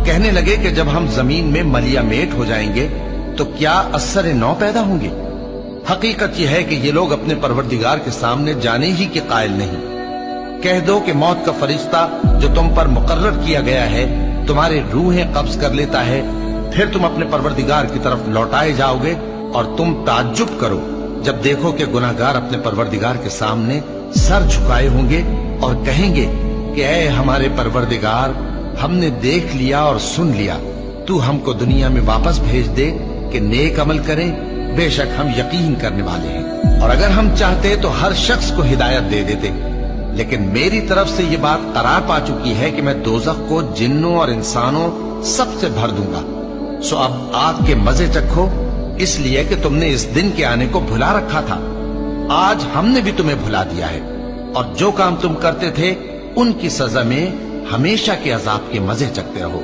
کہنے لگے کہ جب ہم زمین میں ملیا میٹ ہو جائیں گے تو کیا اثر نو پیدا ہوں گے؟ حقیقت یہ ہے کہ یہ لوگ اپنے پروردگار کے سامنے جانے ہی کے قائل نہیں۔ کہہ دو کہ موت کا فرشتہ جو تم پر مقرر کیا گیا ہے تمہاری روحیں قبض کر لیتا ہے، پھر تم اپنے پروردگار کی طرف لوٹائے جاؤ گے، اور تم تعجب کرو جب دیکھو کہ گناہگار اپنے پروردگار کے سامنے سر جھکائے ہوں گے اور کہیں گے کہ اے ہمارے پروردگار، ہم نے دیکھ لیا اور سن لیا، تو ہم کو دنیا میں واپس بھیج دے کہ نیک عمل کریں، بے شک ہم یقین کرنے والے ہیں۔ اور اگر ہم چاہتے تو ہر شخص کو ہدایت دے دیتے، لیکن میری طرف سے یہ بات قرار پا چکی ہے کہ میں دوزخ کو جنوں اور انسانوں سب سے بھر دوں گا۔ سو اب آگ کے مزے چکھو، اس لیے کہ تم نے اس دن کے آنے کو بھلا رکھا تھا۔ آج ہم نے بھی تمہیں بھلا دیا ہے، اور جو کام تم کرتے تھے ان کی سزا میں ہمیشہ کے عذاب کے مزے چکھتے رہو۔